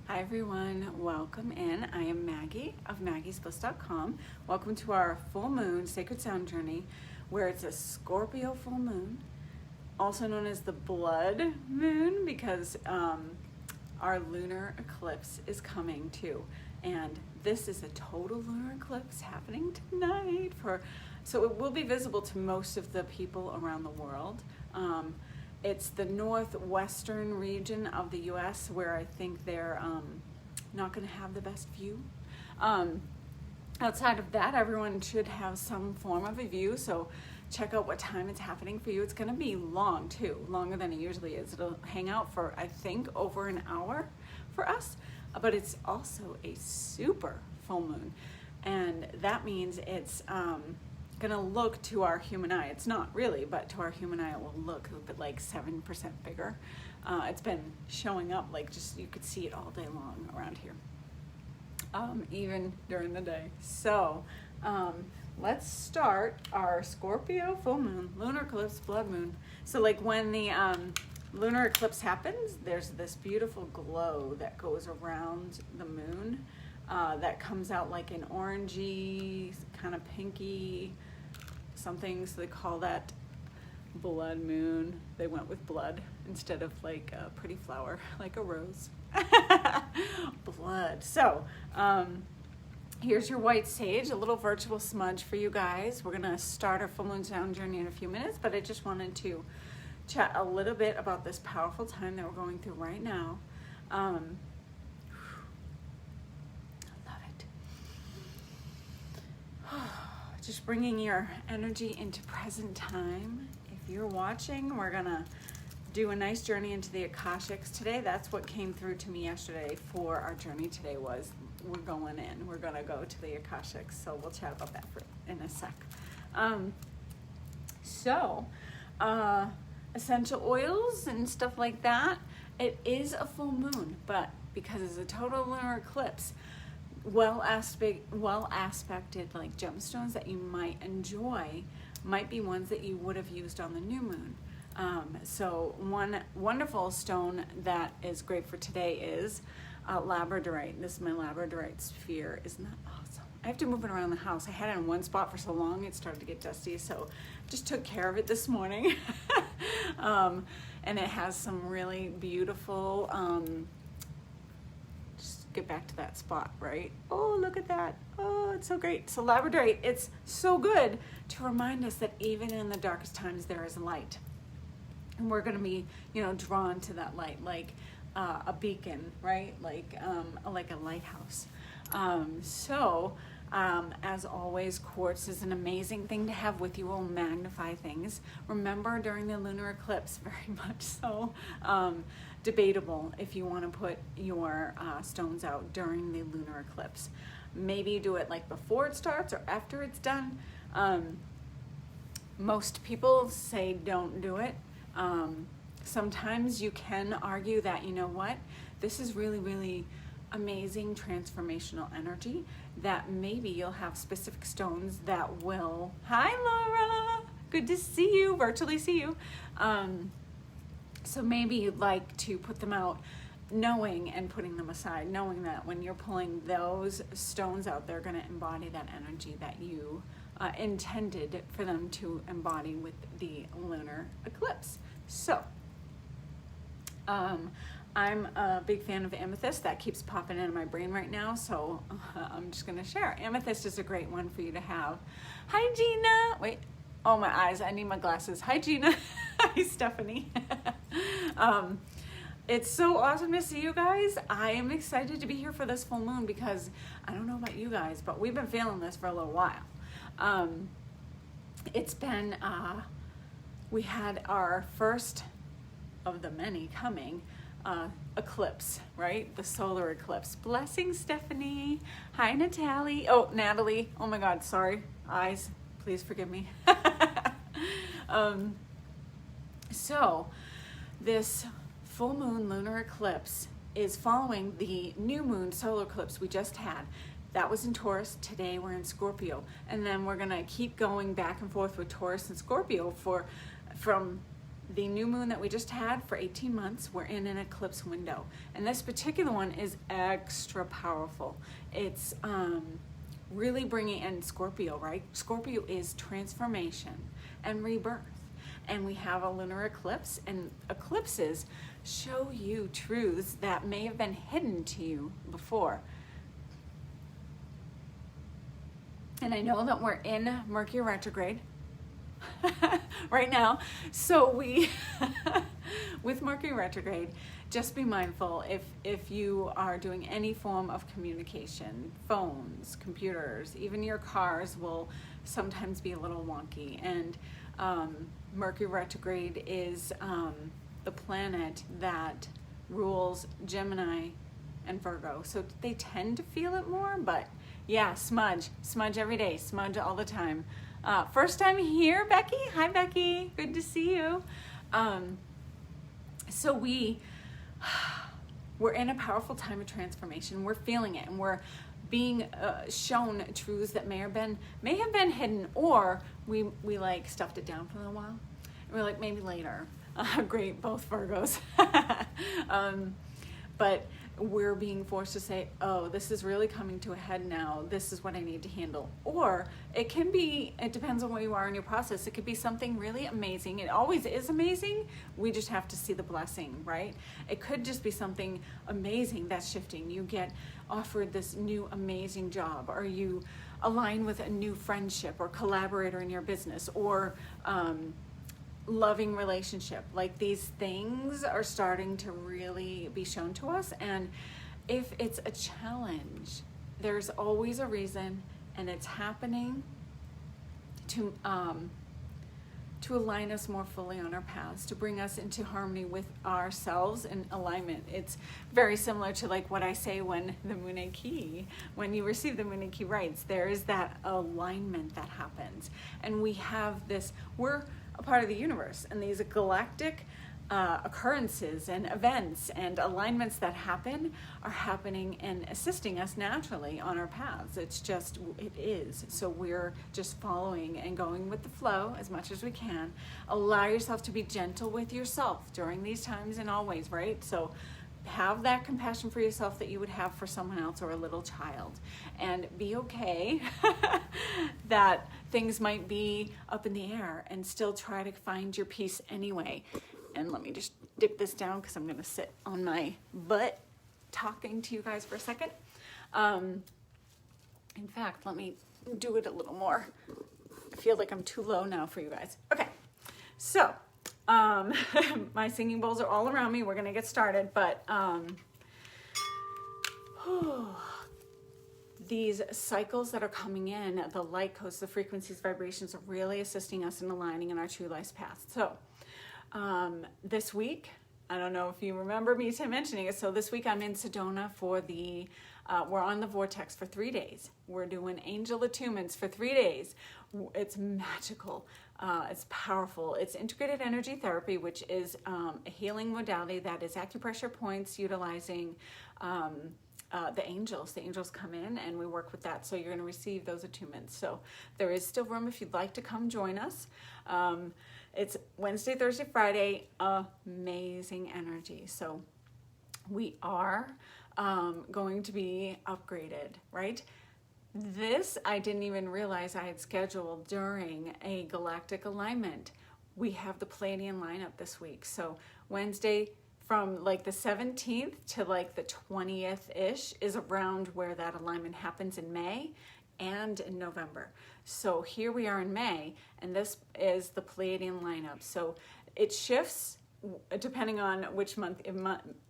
Hi everyone, welcome in. I am Maggie of maggiesbliss.com. Welcome to our full moon sacred sound journey, where it's a Scorpio full moon, also known as the blood moon, because our lunar eclipse is coming too. And this is a total lunar eclipse happening tonight, so it will be visible to most of the people around the world. It's the northwestern region of the U.S. where I think they're not going to have the best view. Outside of that, everyone should have some form of a view, so check out what time it's happening for you. It's going to be long too, longer than it usually is. It'll hang out for, I think, over an hour for us, but it's also a super full moon, and that means it's gonna look to our human eye. It's not really, but to our human eye it will look a bit like 7% bigger. It's been showing up like just, you could see it all day long around here, even during the day. So let's start our Scorpio full moon, lunar eclipse, blood moon. So like when the lunar eclipse happens, there's this beautiful glow that goes around the moon that comes out like an orangey, kind of pinky something, so they call that blood moon. They went with blood instead of like a pretty flower, like a rose. Blood. So here's your white sage, a little virtual smudge for you guys. We're gonna start our full moon sound journey in a few minutes, but I just wanted to chat a little bit about this powerful time that we're going through right now. Just bringing your energy into present time. If you're watching, we're gonna do a nice journey into the Akashics today. That's what came through to me yesterday for our journey today, was we're going in. We're gonna go to the Akashics, so we'll chat about that in a sec. Essential oils and stuff like that. It is a full moon, but because it's a total lunar eclipse, well aspected like gemstones that you might enjoy might be ones that you would have used on the new moon. So one wonderful stone that is great for today is Labradorite. This is my Labradorite sphere. Isn't that awesome? I have to move it around the house. I had it in one spot for so long it started to get dusty, so just took care of it this morning. And it has some really beautiful get back to that spot, right? Oh, look at that. Oh, it's so great. So Labradorite, it's so good to remind us that even in the darkest times there is light, and we're going to be, drawn to that light, like a beacon, right? Like a lighthouse. As always, quartz is an amazing thing to have with you. Will magnify things. Remember, during the lunar eclipse, very much so debatable if you want to put your stones out during the lunar eclipse. Maybe you do it like before it starts or after it's done. Most people say don't do it. Sometimes you can argue that, you know what, this is really, really amazing transformational energy, that maybe you'll have specific stones that will, hi Laura, good to see you, virtually see you. So maybe you'd like to put them out knowing and putting them aside, knowing that when you're pulling those stones out, they're going to embody that energy that you intended for them to embody with the lunar eclipse. So I'm a big fan of amethyst. That keeps popping into my brain right now, so I'm just going to share. Amethyst is a great one for you to have. Hi, Gina. Wait. Oh, my eyes. I need my glasses. Hi, Gina. Hi, Stephanie. It's so awesome to see you guys. I am excited to be here for this full moon because I don't know about you guys, but we've been feeling this for a little while. It's been, we had our first of the many coming eclipse, right? The solar eclipse. Blessings, Stephanie. Hi, Natalie. Oh, Natalie. Oh my God, sorry. Eyes, please forgive me. So this full moon lunar eclipse is following the new moon solar eclipse we just had. That was in Taurus. Today we're in Scorpio, and then we're gonna keep going back and forth with Taurus and Scorpio from the new moon that we just had for 18 months, we're in an eclipse window. And this particular one is extra powerful. It's really bringing in Scorpio, right? Scorpio is transformation and rebirth. And we have a lunar eclipse, and eclipses show you truths that may have been hidden to you before. And I know that we're in Mercury retrograde right now. So we, with Mercury retrograde, just be mindful if you are doing any form of communication, phones, computers, even your cars will sometimes be a little wonky. And Mercury retrograde is the planet that rules Gemini and Virgo. So they tend to feel it more, but yeah, smudge every day, smudge all the time. First time here, Becky. Hi, Becky. Good to see you. So we're in a powerful time of transformation. We're feeling it, and we're being shown truths that may have been hidden, or we like stuffed it down for a little while. And we're like, maybe later. Great, both Virgos. But we're being forced to say, oh, this is really coming to a head now. This is what I need to handle. Or it can be, it depends on where you are in your process. It could be something really amazing. It always is amazing. We just have to see the blessing, right? It could just be something amazing that's shifting. You get offered this new amazing job, or you align with a new friendship or collaborator in your business, or loving relationship. Like, these things are starting to really be shown to us. And if it's a challenge, there's always a reason, and it's happening to align us more fully on our paths, to bring us into harmony with ourselves and alignment. It's very similar to like what I say when the Moon key, when you receive the Moon key rights, there is that alignment that happens. And we have this, we're a part of the universe, and these galactic occurrences and events and alignments that happen are happening and assisting us naturally on our paths. It is. So we're just following and going with the flow as much as we can. Allow yourself to be gentle with yourself during these times and always, right? So have that compassion for yourself that you would have for someone else or a little child, and be okay that things might be up in the air, and still try to find your peace anyway. And let me just dip this down because I'm going to sit on my butt talking to you guys for a second. In fact, let me do it a little more. I feel like I'm too low now for you guys. Okay, so my singing bowls are all around me. We're going to get started, but these cycles that are coming in, the light codes, the frequencies, vibrations are really assisting us in aligning in our true life's path. So this week, I don't know if you remember me mentioning it. So this week I'm in Sedona for we're on the vortex for 3 days. We're doing angel attunements for 3 days. It's magical. It's powerful. It's integrated energy therapy, which is a healing modality that is acupressure points utilizing the angels. The angels come in and we work with that. So you're going to receive those attunements. So there is still room if you'd like to come join us. It's Wednesday, Thursday, Friday. Amazing energy. So we are going to be upgraded, right? This I didn't even realize I had scheduled during a galactic alignment. We have the Palladian lineup this week. So Wednesday from like the 17th to like the 20th-ish is around where that alignment happens in May and in November. So here we are in May, and this is the Palladian lineup. So it shifts depending on which month,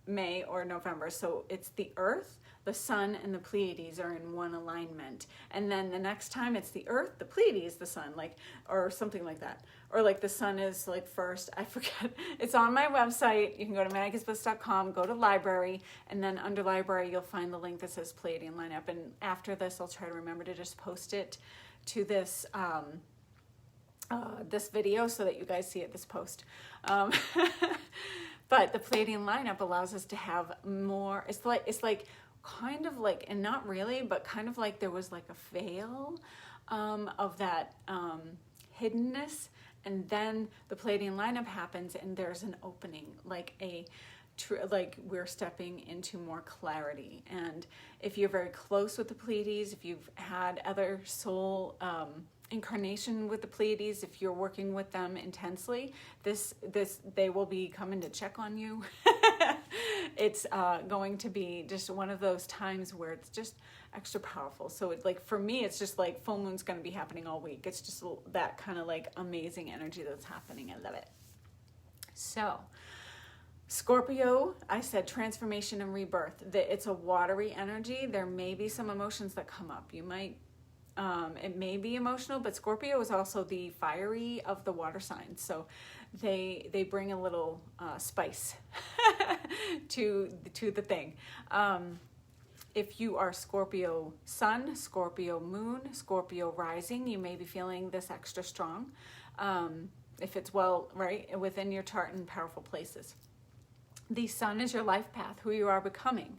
May or November. So it's the Earth, the Sun, and the Pleiades are in one alignment. And then the next time it's the Earth, the Pleiades, the Sun, like, or something like that. Or like the Sun is like first, I forget. It's on my website. You can go to maggiesbliss.com, go to library, and then under library, you'll find the link that says Palladian lineup. And after this, I'll try to remember to just post it to this, this video so that you guys see it, this post. But the Palladian lineup allows us to have more, it's like kind of like, and not really, but kind of like there was like a veil of that hiddenness And then the Pleiadian lineup happens and there's an opening, like like we're stepping into more clarity. And if you're very close with the Pleiades, if you've had other soul incarnation with the Pleiades, if you're working with them intensely, they will be coming to check on you. It's going to be just one of those times where it's just extra powerful. So it's like, for me, it's just like full moon's going to be happening all week. It's just that kind of like amazing energy that's happening. I love it. So Scorpio, I said transformation and rebirth. It's a watery energy. There may be some emotions that come up. You might, it may be emotional, but Scorpio is also the fiery of the water signs. So they bring a little spice to the thing. If you are Scorpio sun, Scorpio moon, Scorpio rising, you may be feeling this extra strong. If it's within your chart in powerful places. The sun is your life path, who you are becoming.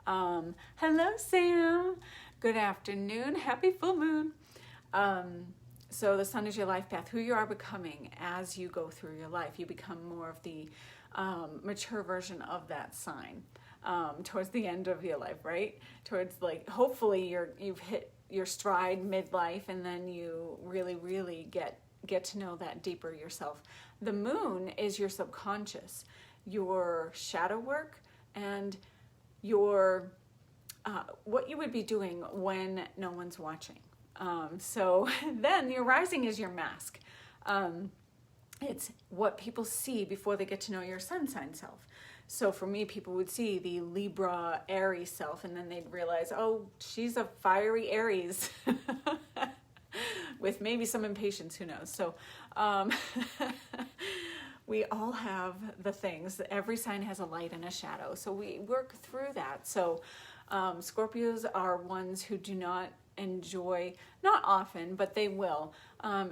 Hello, Sam. Good afternoon. Happy full moon. So the sun is your life path, who you are becoming as you go through your life. You become more of the mature version of that sign towards the end of your life, right? Towards like, hopefully you've hit your stride midlife, and then you really, really get to know that deeper yourself. The moon is your subconscious, your shadow work, and your what you would be doing when no one's watching. So then your rising is your mask. It's what people see before they get to know your sun sign self. So for me, people would see the Libra Aries self, and then they'd realize, oh, she's a fiery Aries with maybe some impatience, who knows. So we all have the things. Every sign has a light and a shadow. So we work through that. So Scorpios are ones who do not enjoy, not often, but they will.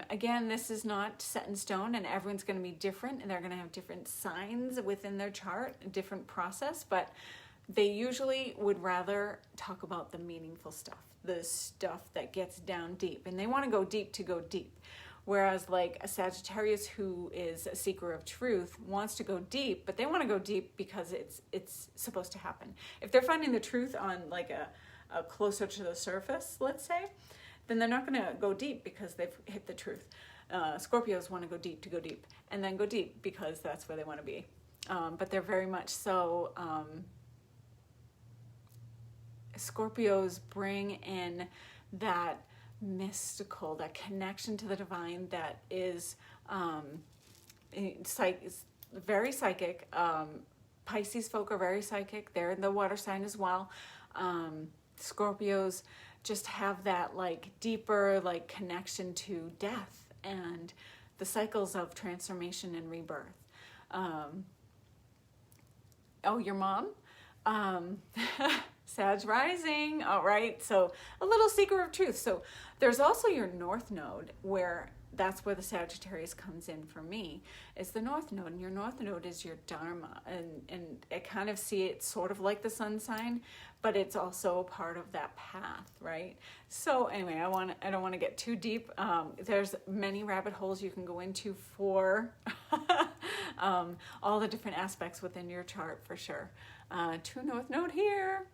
Again, this is not set in stone, and everyone's going to be different, and they're going to have different signs within their chart, a different process, but they usually would rather talk about the meaningful stuff, the stuff that gets down deep, and they want to go deep to go deep. Whereas like a Sagittarius who is a seeker of truth wants to go deep, but they want to go deep because it's supposed to happen. If they're finding the truth on like a closer to the surface, let's say, then they're not going to go deep because they've hit the truth. Scorpios want to go deep, and then go deep because that's where they want to be. But they're very much so, Scorpios bring in that mystical, that connection to the divine that is very psychic. Pisces folk are very psychic. They're in the water sign as well. Scorpios just have that like deeper like connection to death and the cycles of transformation and rebirth. Oh, your mom? Sag rising. All right. So a little seeker of truth. So there's also your North Node, where that's where the Sagittarius comes in for me, is the North Node. And your North Node is your Dharma. And I kind of see it sort of like the sun sign, but it's also a part of that path, right? So anyway, I don't want to get too deep. There's many rabbit holes you can go into for all the different aspects within your chart for sure. True North Node here.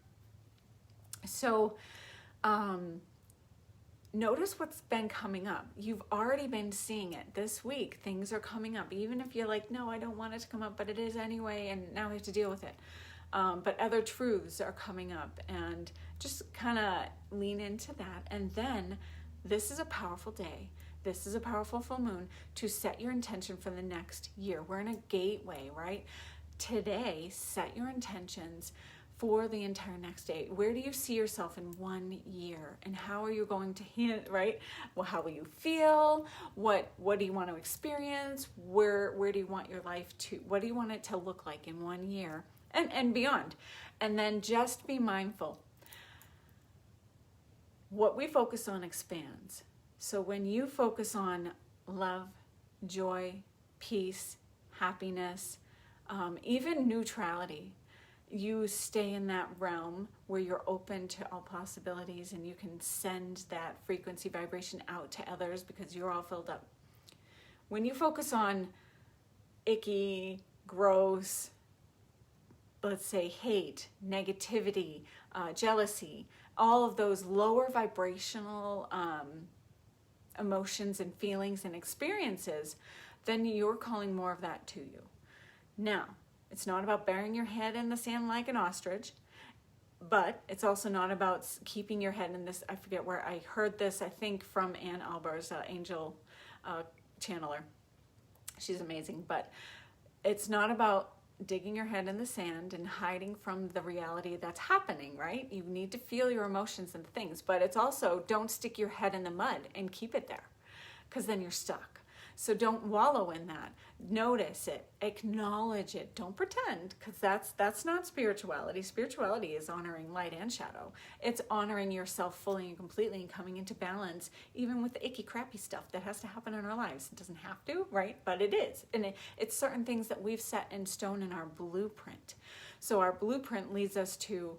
So notice what's been coming up. You've already been seeing it this week. Things are coming up. Even if you're like, no, I don't want it to come up, but it is anyway, and now we have to deal with it. But other truths are coming up, and just kind of lean into that. And then this is a powerful day. This is a powerful full moon to set your intention for the next year. We're in a gateway, right? Today, set your intentions for the entire next day. Where do you see yourself in 1 year? And how are you going to hit, right? Well, how will you feel? What do you want to experience? Where do you want your life to, what do you want it to look like in 1 year and beyond? And then just be mindful. What we focus on expands. So when you focus on love, joy, peace, happiness, even neutrality, you stay in that realm where you're open to all possibilities, and you can send that frequency vibration out to others because you're all filled up. when you focus on icky, gross, let's say hate, negativity, jealousy, all of those lower vibrational emotions and feelings and experiences, then you're calling more of that to you. Now, it's not about burying your head in the sand like an ostrich, but it's also not about keeping your head in this. I forget where I heard this, I think from Ann Alber's angel channeler. She's amazing, but it's not about digging your head in the sand and hiding from the reality that's happening, right? You need to feel your emotions and things, but it's also don't stick your head in the mud and keep it there, because then you're stuck. So don't wallow in that. Notice it, acknowledge it. Don't pretend, because that's not spirituality. Spirituality is honoring light and shadow. It's honoring yourself fully and completely and coming into balance, even with the icky, crappy stuff that has to happen in our lives. It doesn't have to, right? But it is. And it's certain things that we've set in stone in our blueprint. So our blueprint leads us to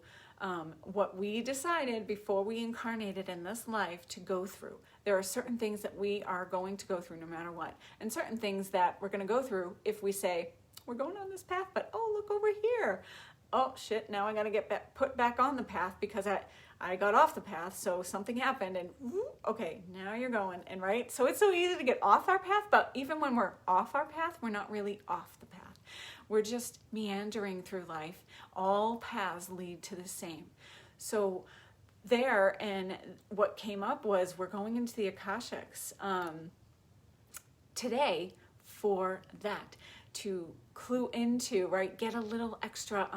what we decided before we incarnated in this life to go through. There are certain things that we are going to go through no matter what, and certain things that we're going to go through if we say, we're going on this path, but oh, look over here. Oh, shit, now I got to get put back on the path because I got off the path, so something happened, and okay, now you're going, and right? So it's so easy to get off our path, but even when we're off our path, we're not really off the path. We're just meandering through life. All paths lead to the same. So there, and what came up was we're going into the Akashics today for that, to clue into, right, get a little extra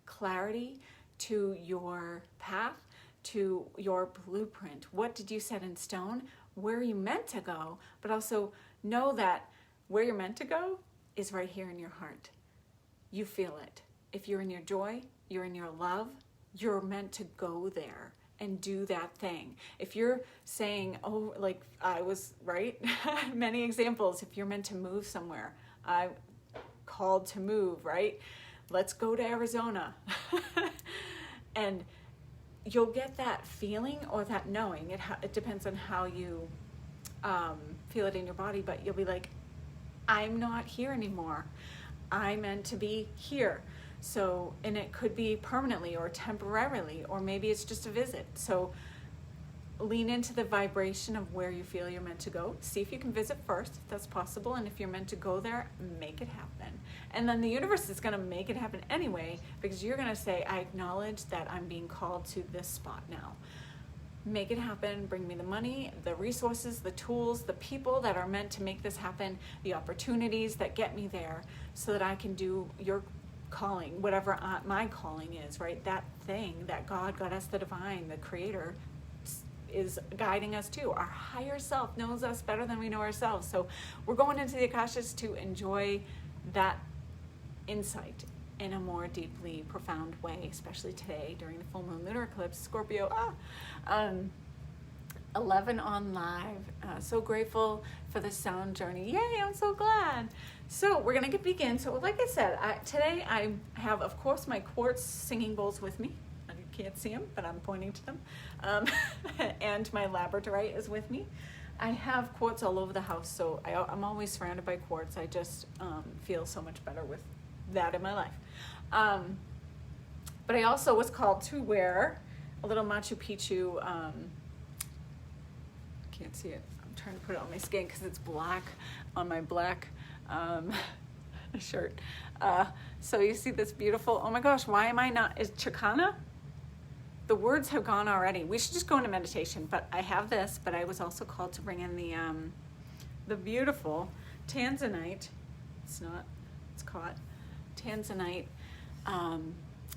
clarity to your path, to your blueprint. What did you set in stone? Where are you meant to go? But also know that where you're meant to go is right here in your heart. You feel it. If you're in your joy, you're in your love, you're meant to go there and do that thing. If you're saying, oh, like I was, right? Many examples. If you're meant to move somewhere, I called to move, right? Let's go to Arizona. And you'll get that feeling or that knowing. It depends on how you feel it in your body, but you'll be like, I'm not here anymore. I'm meant to be here. So, and it could be permanently or temporarily, or maybe it's just a visit. So lean into the vibration of where you feel you're meant to go. See if you can visit first, if that's possible. And if you're meant to go there, make it happen. And then the universe is going to make it happen anyway, because you're going to say, I acknowledge that I'm being called to this spot now. Make it happen. Bring me the money, the resources, the tools, the people that are meant to make this happen, the opportunities that get me there so that I can do your calling, whatever my calling is, right? That thing that God, Goddess, the divine, the creator is guiding us to. Our higher self knows us better than we know ourselves. So we're going into the Akashas to enjoy that insight in a more deeply profound way, especially today during the full moon lunar eclipse, Scorpio, 11 on live. So grateful for the sound journey. Yay, I'm so glad. So we're going to begin. So like I said, today I have, of course, my quartz singing bowls with me. You can't see them, but I'm pointing to them. And my Labradorite is with me. I have quartz all over the house, so I'm always surrounded by quartz. I just feel so much better with that in my life. But I also was called to wear a little Machu Picchu, can't see it, I'm trying to put it on my skin because it's black on my black shirt. So you see this beautiful, oh my gosh, why am I not, is Chicana? The words have gone already. We should just go into meditation, but I have this, but I was also called to bring in the beautiful Tanzanite, it's caught, Tanzanite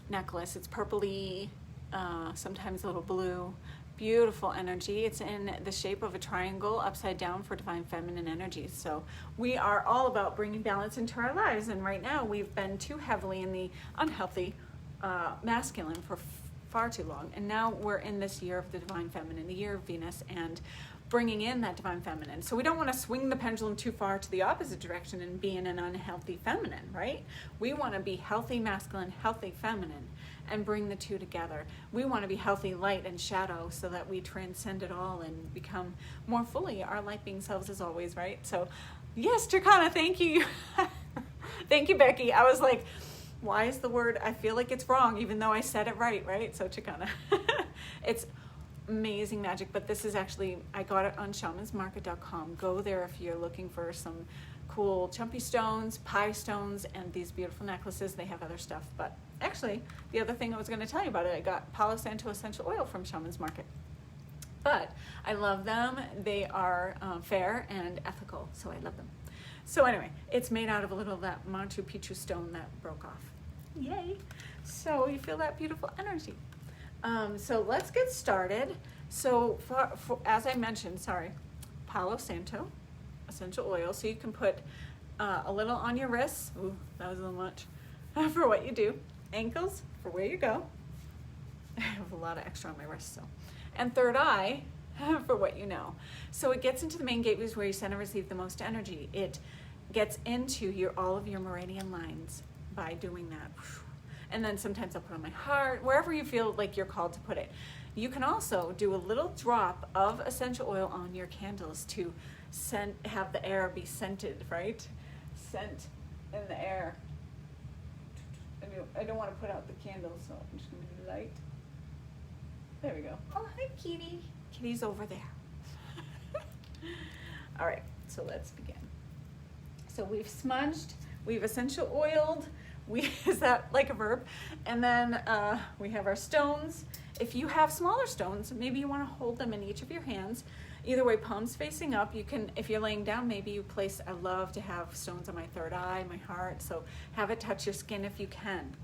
necklace. It's purpley, sometimes a little blue, beautiful energy. It's in the shape of a triangle upside down for divine feminine energy. So we are all about bringing balance into our lives, and right now we've been too heavily in the unhealthy masculine for far too long, and now we're in this year of the divine feminine, the year of Venus, and bringing in that divine feminine. So we don't want to swing the pendulum too far to the opposite direction and be in an unhealthy feminine, right? We want to be healthy masculine, healthy feminine, and bring the two together. We want to be healthy light and shadow so that we transcend it all and become more fully our light being selves as always, right? So Yes, Chicana, thank you. Thank you, Becky. I was like, why is the word, I feel like it's wrong, even though I said it right? So Chicana. It's amazing magic, but this is actually, I got it on shamansmarket.com. Go there if you're looking for some cool chumpy stones, pie stones, and these beautiful necklaces. They have other stuff, but actually, the other thing I was going to tell you about it, I got Palo Santo essential oil from Shaman's Market. But I love them. They are fair and ethical, so I love them. So anyway, it's made out of a little of that Machu Picchu stone that broke off. Yay! So you feel that beautiful energy. So let's get started. So for as I mentioned, Palo Santo essential oil. So you can put a little on your wrists. Ooh, that was a little much for what you do. Ankles for where you go. I have a lot of extra on my wrists, so. And third eye for what you know. So it gets into the main gateways where you send and receive the most energy. It gets into all of your meridian lines by doing that. And then sometimes I'll put on my heart, wherever you feel like you're called to put it. You can also do a little drop of essential oil on your candles to have the air be scented, right? Scent in the air. I don't want to put out the candles, so I'm just going to be light. There we go. Oh, hi, Kitty. Kitty's over there. All right, so let's begin. So we've smudged, we've essential oiled, is that like a verb? And then we have our stones. If you have smaller stones, maybe you want to hold them in each of your hands. Either way, palms facing up. You can, if you're laying down, maybe you place, I love to have stones on my third eye, my heart, so have it touch your skin if you can.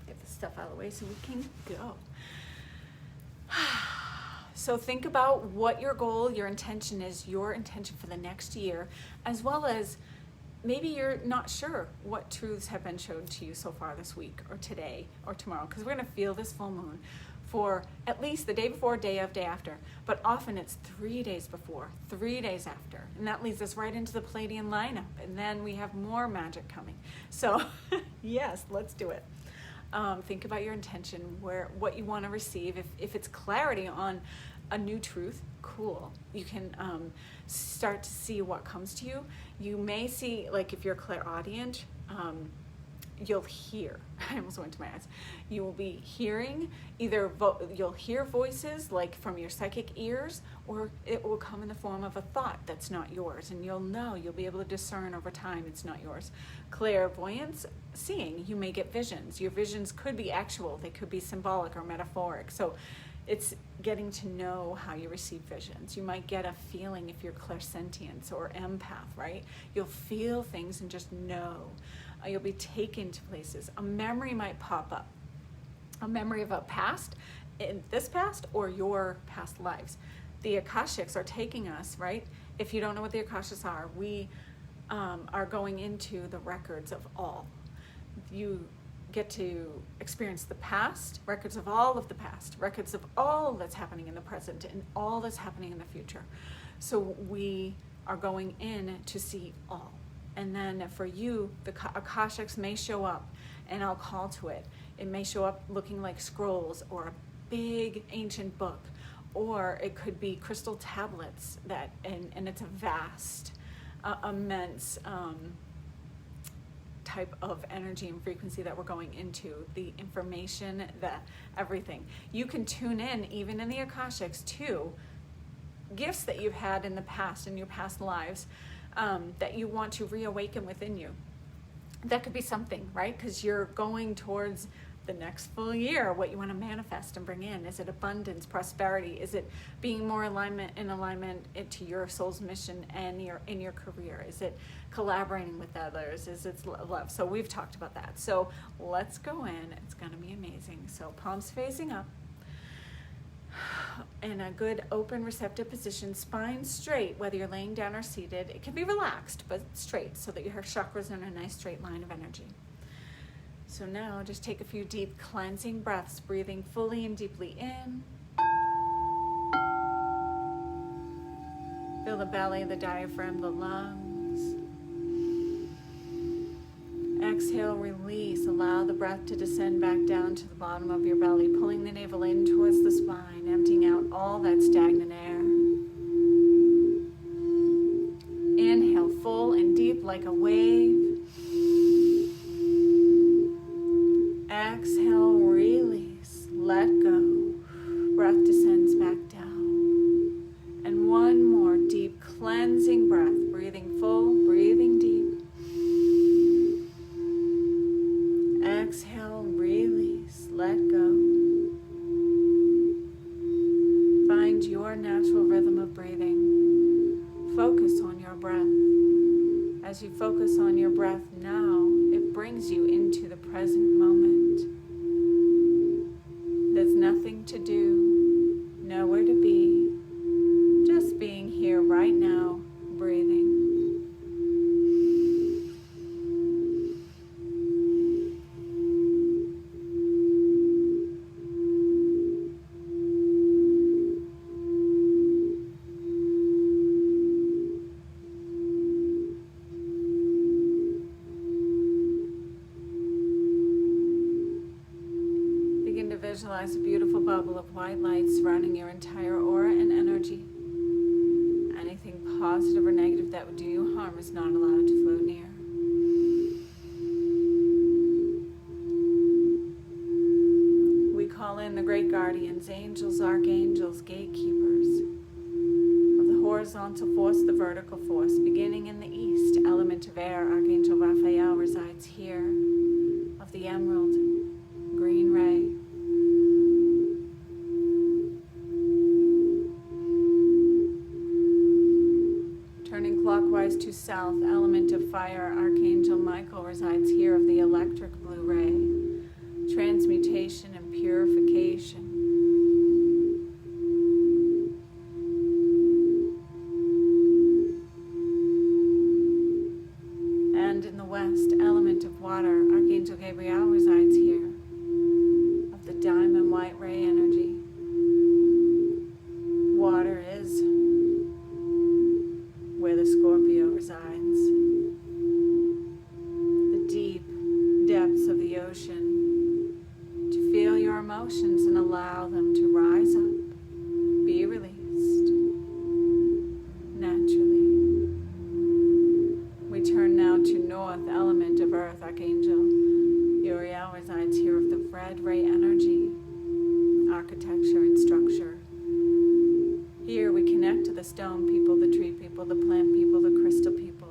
Get this stuff out of the way so we can go. So think about what your goal, your intention is, your intention for the next year, as well as maybe you're not sure what truths have been shown to you so far this week or today or tomorrow, because we're going to feel this full moon for at least the day before, day of, day after, but often it's 3 days before, 3 days after, and that leads us right into the Palladian lineup, and then we have more magic coming. So yes, let's do it. Think about your intention, what you want to receive. If it's clarity on a new truth, cool. You can start to see what comes to you. You may see, like if you're clairaudient, you'll hear. I almost went to my eyes. You will be hearing either you'll hear voices like from your psychic ears, or it will come in the form of a thought that's not yours, and you'll be able to discern over time it's not yours. Clairvoyance, seeing, you may get visions. Your visions could be actual, they could be symbolic or metaphoric. So it's getting to know how you receive visions. You might get a feeling if you're clairsentient or empath, right? You'll feel things and just know. You'll be taken to places. A memory might pop up. A memory of a past, in this past or your past lives. The Akashics are taking us, right? If you don't know what the Akashics are, we are going into the records of all. You get to experience the past, records of all of the past, records of all that's happening in the present and all that's happening in the future. So we are going in to see all. And then for you, the Akashics may show up, and I'll call to it. It may show up looking like scrolls or a big ancient book, or it could be crystal tablets and it's a vast, immense type of energy and frequency that we're going into, the information, everything. You can tune in, even in the Akashics, to gifts that you've had in the past, in your past lives, that you want to reawaken within you. That could be something, right? Because you're going towards the next full year, what you want to manifest and bring in. Is it abundance, prosperity? Is it being more in alignment into your soul's mission and in your career? Is it collaborating with others? Is it love? So we've talked about that. So let's go in. It's going to be amazing. So palms facing up. In a good open receptive position, spine straight, whether you're laying down or seated. It can be relaxed but straight so that your chakras are in a nice straight line of energy. So now just take a few deep cleansing breaths, breathing fully and deeply in. Feel the belly, the diaphragm, the lungs. Exhale, release. Allow the breath to descend back down to the bottom of your belly, pulling the navel in towards the spine, emptying out all that stagnant air. full and deep like a wave. Exhale, release, let go. Breath descends back down. And one more deep cleansing breath, breathing full, breathing deep. Exhale, release, let go. Find your natural rhythm of breathing. Focus on your breath. As you focus on your breath now, it brings you into the present moment. There's nothing to do, nowhere to be, just being here right now, breathing. Visualize a beautiful bubble of white light surrounding your entire aura and energy. Anything positive or negative that would do you harm is not allowed to float near. We call in the great guardians, angels, archangels, gatekeepers of the horizontal force, the vertical force, beginning in the east, element of air. Archangel Raphael resides here, of the emerald green ray. Clockwise to south, element of fire, Archangel Michael resides here, of the electric blue ray, transmutation and purification. And in the west, element of water, Archangel Gabriel resides here, of the diamond white ray energy. Water is where the Scorpio resides. The deep depths of the ocean. To feel your emotions and allow them to rise up, be released naturally. We turn now to north, element of earth, Archangel Uriel resides here, of the red ray energy, architecture and structure. Here we connect to the stone people, the tree people, the plant people, the crystal people.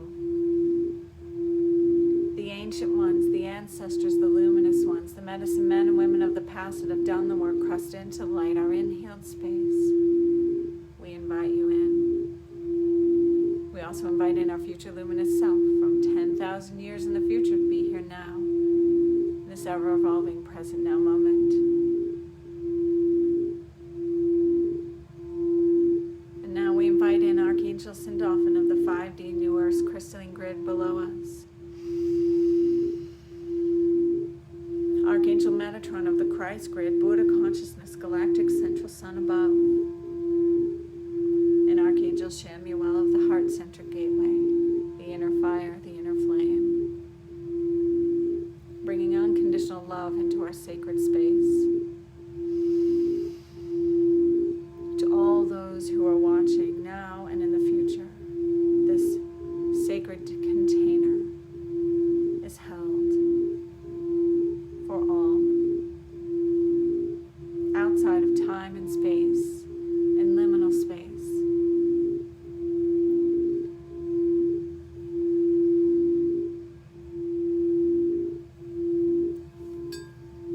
The ancient ones, the ancestors, the luminous ones, the medicine men and women of the past that have done the work, crossed into the light, are in healed space. We invite you in. We also invite in our future luminous self from 10,000 years in the future to be here now, in this ever-evolving present now moment. Archangel Sandalphon of the 5D New Earth's crystalline grid below us. Archangel Metatron of the Christ grid, Buddha consciousness, galactic central sun above. And Archangel Shamuel of the heart center gateway, the inner fire, the inner flame. Bringing unconditional love into our sacred space. To all those who are watching now and in the future, this sacred container is held for all, outside of time and space, in liminal space.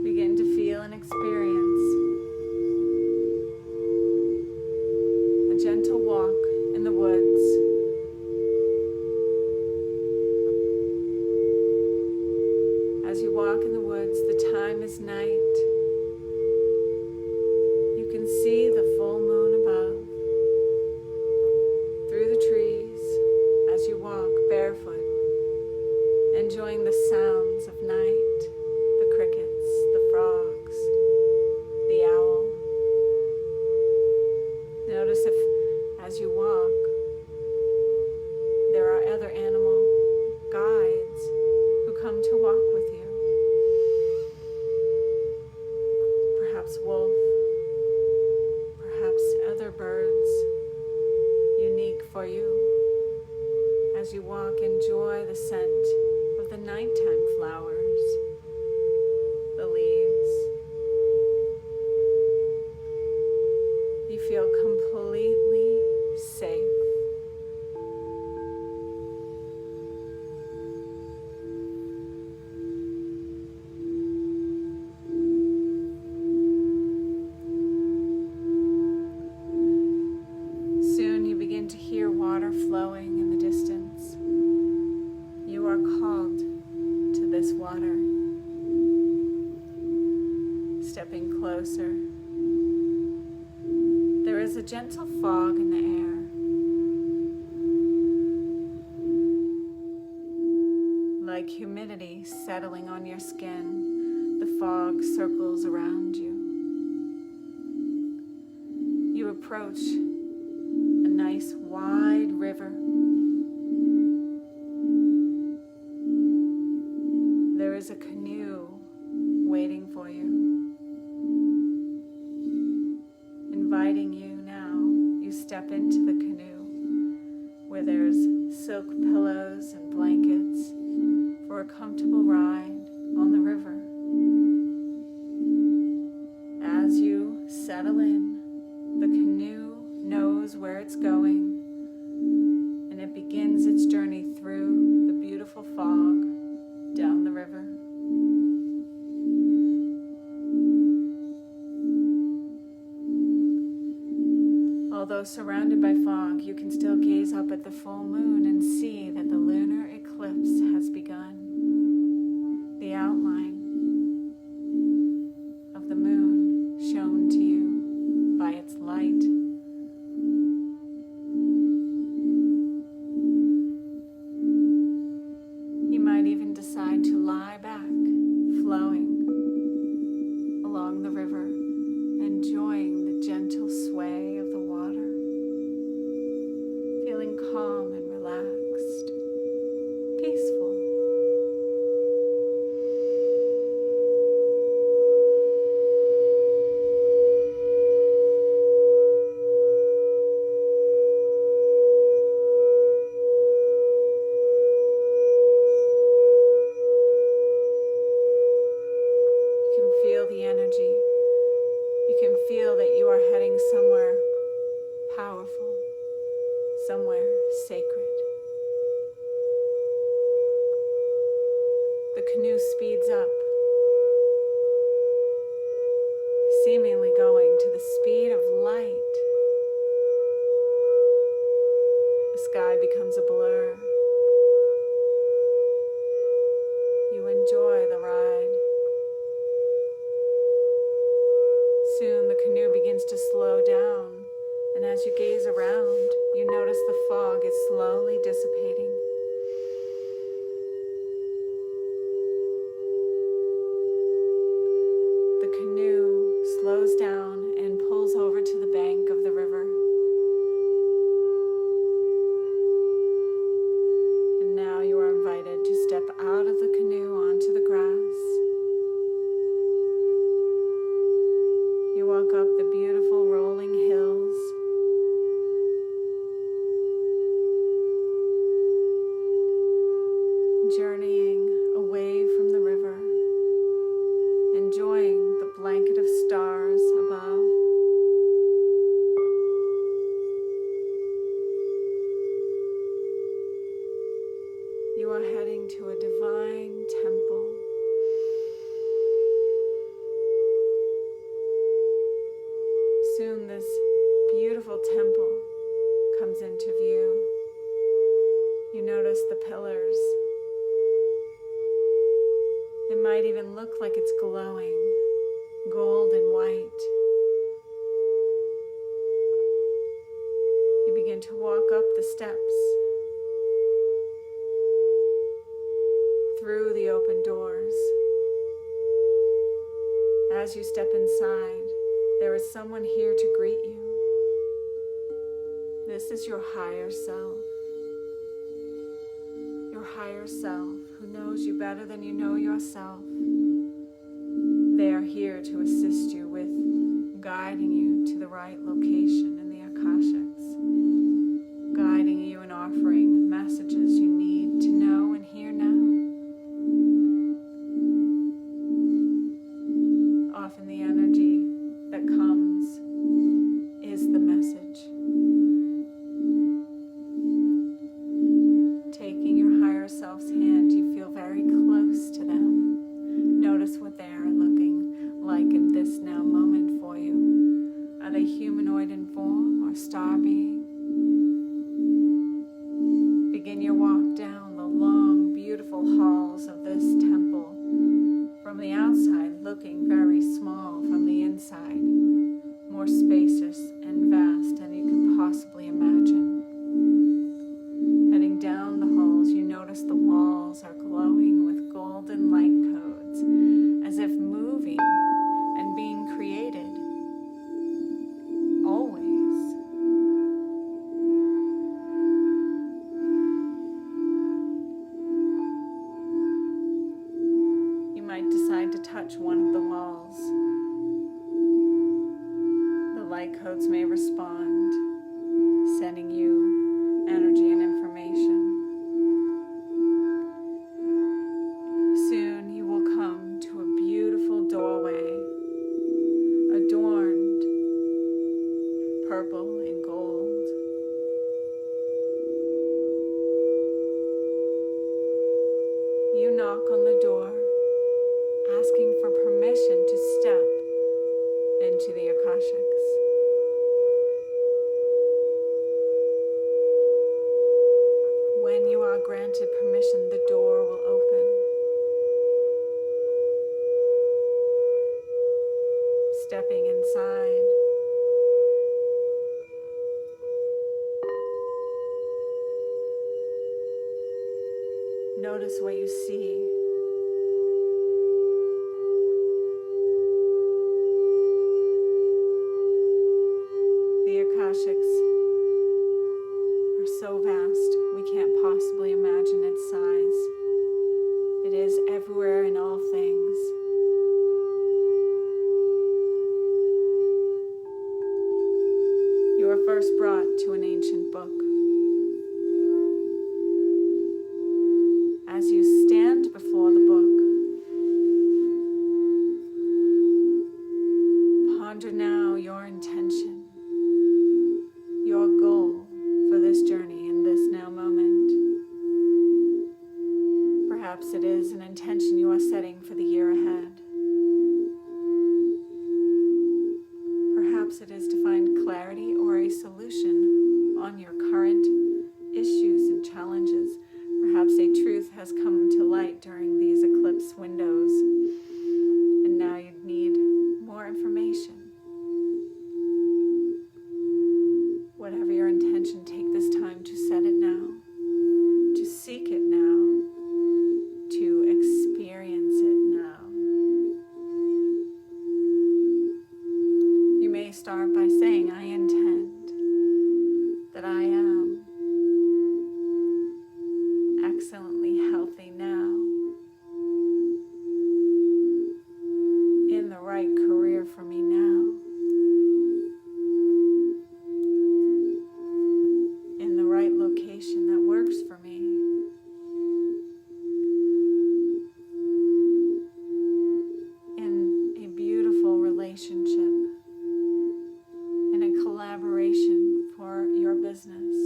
Begin to feel and experience a gentle walk in the woods. As you walk in the woods, the time is night. You can see the full moon above. Through the trees, as you walk barefoot, enjoying the sounds of night, the crickets, the frogs, the owl. Notice if, as you walk, there are other animal guides who come to walk with you. Perhaps wolf, perhaps other birds unique for you. As as you walk, enjoy the scent of the nighttime flowers, the leaves. You feel completely safe. Soon you begin to hear water flowing in the distance. You are called to this water. Stepping closer, there is a gentle fog in the air. Like humidity settling on your skin, the fog circles around you. You approach a nice wide river. There is a canoe waiting for you, inviting you now. You step into the canoe where there's silk pillows and blankets for a comfortable ride on the river. As you settle in, the canoe knows where it's going, and it begins its journey through the beautiful fog down the river. Although surrounded by fog, you can still gaze up at the full moon and see that the lunar eclipse has begun. The outline of the moon shown to you by its light. You might even decide to lie back, flowing along the river, enjoying the gentle sway of the water, feeling calm and relaxed, peaceful. Feel the energy. You can feel that you are heading somewhere powerful, somewhere sacred. The canoe speeds up, seemingly going to the speed of light. The sky becomes a blur. You enjoy the ride. Soon the canoe begins to slow down, and as you gaze around, you notice the fog is slowly dissipating. The canoe slows down and pulls over to the bank of the river. And now you are invited to step out of the canoe onto the grass. You walk up the beautiful rolling hills. Journeying away from the river, enjoying the blanket of stars above. You are heading to a divine temple. Soon this beautiful temple comes into view. You notice the pillars. It might even look like it's glowing, gold and white. You begin to walk up the steps, through the open doors. As you step inside, there is someone here to greet you. This is your higher self. Your higher self who knows you better than you know yourself. They are here to assist you with guiding you to the right location in the Akashics, guiding you and offering messages you energy that comes is the message. Taking your higher self's hand, you feel very close to them. Notice what they are looking like in this now moment for you. Are they humanoid in form or star being? Begin your walk down the long, beautiful halls of this temple. From the outside, looking very small, from the inside, more spacious and vast than you could possibly imagine. Heading down the halls, you notice the walls are glowing with golden light codes, as if moving and being created. Always. You might decide to touch one of the walls. The light codes may respond, sending you energy and information. Soon you will come to a beautiful doorway, adorned purple and gold. You knock on the door, asking for permission to step into the Akashics. When you are granted permission, the door will open. Stepping inside, notice what you see. The Akashics are so vast, we can't possibly imagine its size. It is everywhere in all things. You are first brought to an ancient book. As you stand before the book, ponder now your intention, your goal for this journey in this now moment. Perhaps it is an intention you are setting for the year ahead. Perhaps it is to find clarity or a solution on your current issues and challenges. Perhaps a truth has come to light during these eclipse windows, and now you need more information. Whatever your intention, take this time to set it now, to seek it now, to experience it now. You may start by saying, I intend that I am excellently healthy now, in the right career for me now, in the right location that works for me, in a beautiful relationship, in a collaboration for your business.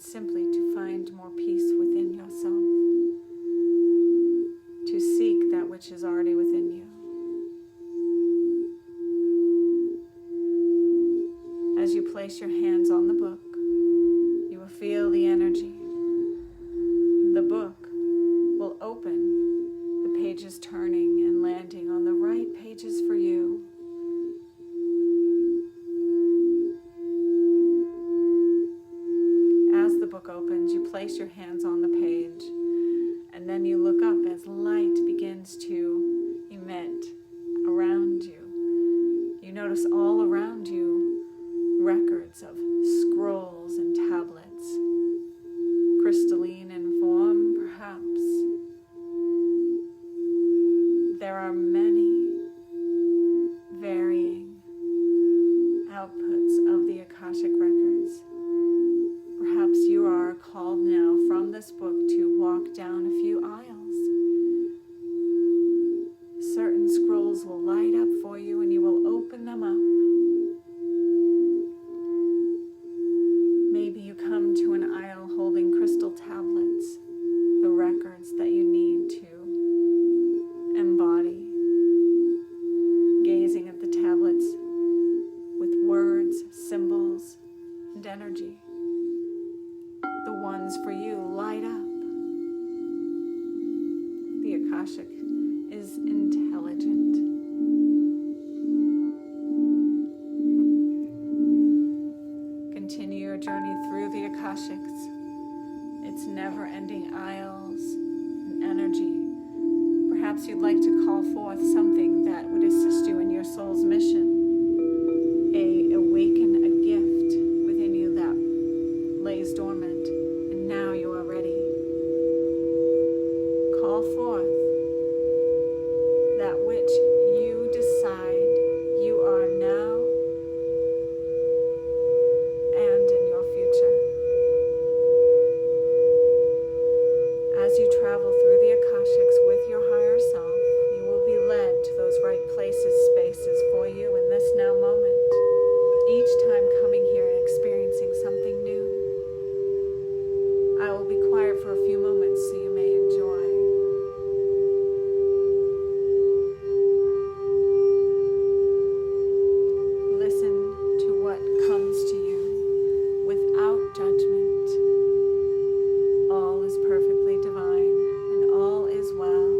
Simply to find more peace within yourself, to seek that which is already within you. As you place your hands on the book, you will feel the energy. The book will open, the pages turning and landing on the right pages for you. Opens, you place your hands on the page, and then you look up as light begins to emit around you. You notice all around you records of scrolls and tablets, crystalline in form, perhaps. There are many varying outputs of the Akashic records. Perhaps you are called now from this book to walk down a few aisles. Certain certain scrolls will light up for you and you will open them up. Maybe you come to an aisle holding crystal tablets, the records that you need to embody, gazing at the tablets with words, symbols, and energy. The ones for you light up. The Akashic is intelligent. Continue your journey through the Akashics, its never-ending aisles and energy. Perhaps you'd like to call forth something that would assist you in your soul's mission. Awaken a gift within you that lays dormant, and now you are ready. Call forth that which you decide you are now and in your future. As you travel through the Akashics with your higher self, you will be led to those right places, spaces for you in this now moment. Each time coming here and experiencing something new. I will be quiet for a few moments so you may enjoy. Listen to what comes to you without judgment. All is perfectly divine and all is well.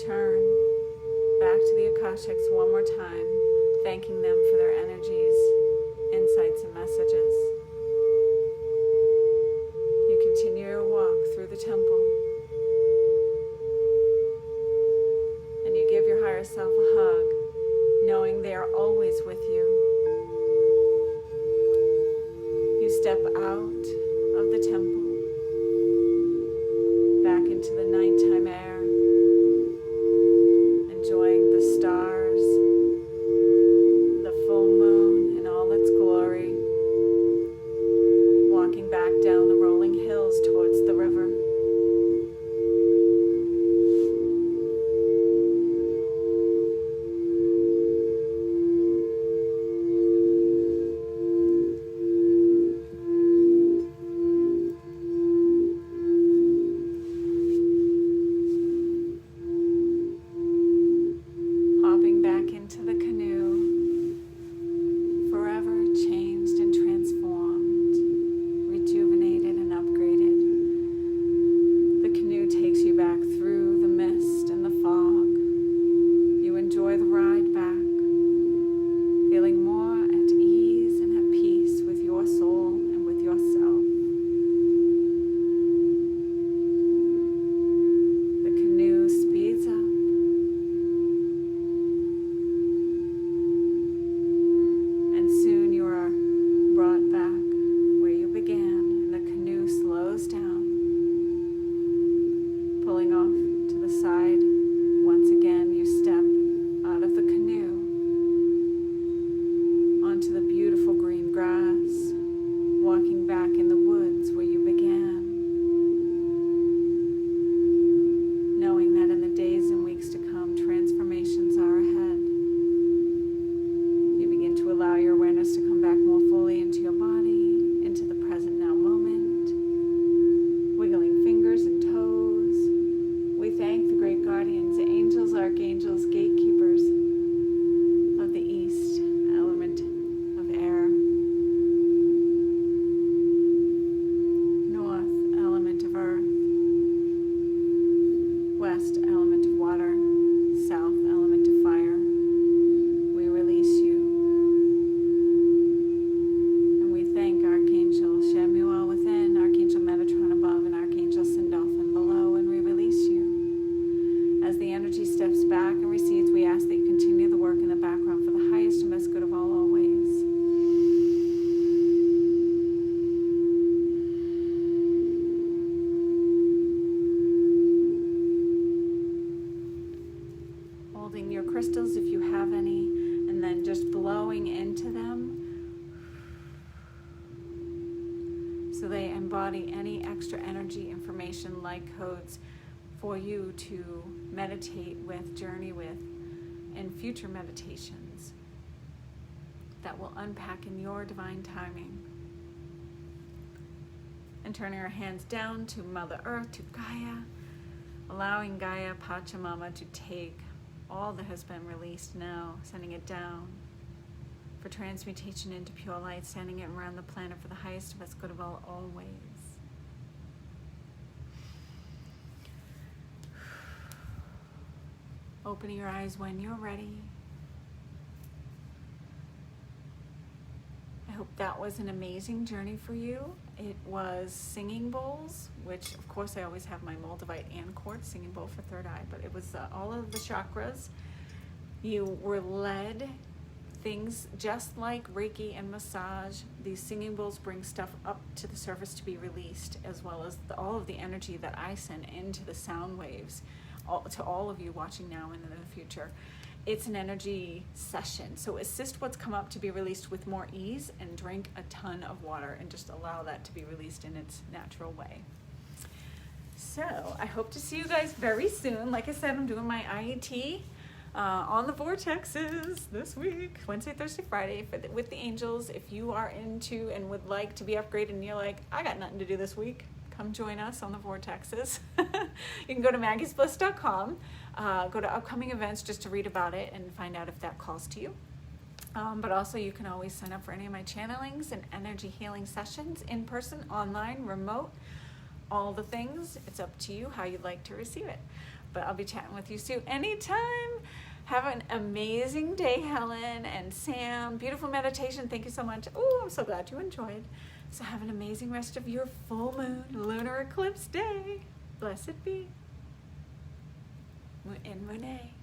turn back to the Akashics one more time, thanking them for their energies, insights, and messages. You continue your walk through the temple, and you give your higher self a hug, knowing they are always with you. You step out of the temple, back into the nighttime air, enjoying the stars, the full moon in all its glory, walking back down the rolling hills towards the river. Crystals, if you have any, and then just blowing into them so they embody any extra energy, information, light codes for you to meditate with, journey with, and future meditations that will unpack in your divine timing. And turning our hands down to Mother Earth, to Gaia, allowing Gaia Pachamama to take all that has been released now, sending it down for transmutation into pure light, sending it around the planet for the highest and best good of all, always. Opening your eyes when you're ready. I hope that was an amazing journey for you. It was singing bowls, which of course I always have my moldavite and quartz singing bowl for third eye, but it was all of the chakras. You were led things just like Reiki and massage. These singing bowls bring stuff up to the surface to be released, as well as all of the energy that I send into the sound waves to all of you watching now and in the future. It's an energy session, so assist what's come up to be released with more ease, and drink a ton of water and just allow that to be released in its natural way. So I hope to see you guys very soon. Like I said, I'm doing my IET on the vortexes this week, Wednesday, Thursday, Friday, with the angels. If you are into and would like to be upgraded and you're like, I got nothing to do this week, come join us on the vortexes. You can go to maggiesbliss.com, go to upcoming events just to read about it and find out if that calls to you. But also you can always sign up for any of my channelings and energy healing sessions, in person, online, remote, all the things. It's up to you how you'd like to receive it. But I'll be chatting with you soon anytime. Have an amazing day, Helen and Sam. Beautiful meditation. Thank you so much. Oh, I'm so glad you enjoyed. So have an amazing rest of your full moon, lunar eclipse day. Blessed be. In Monet.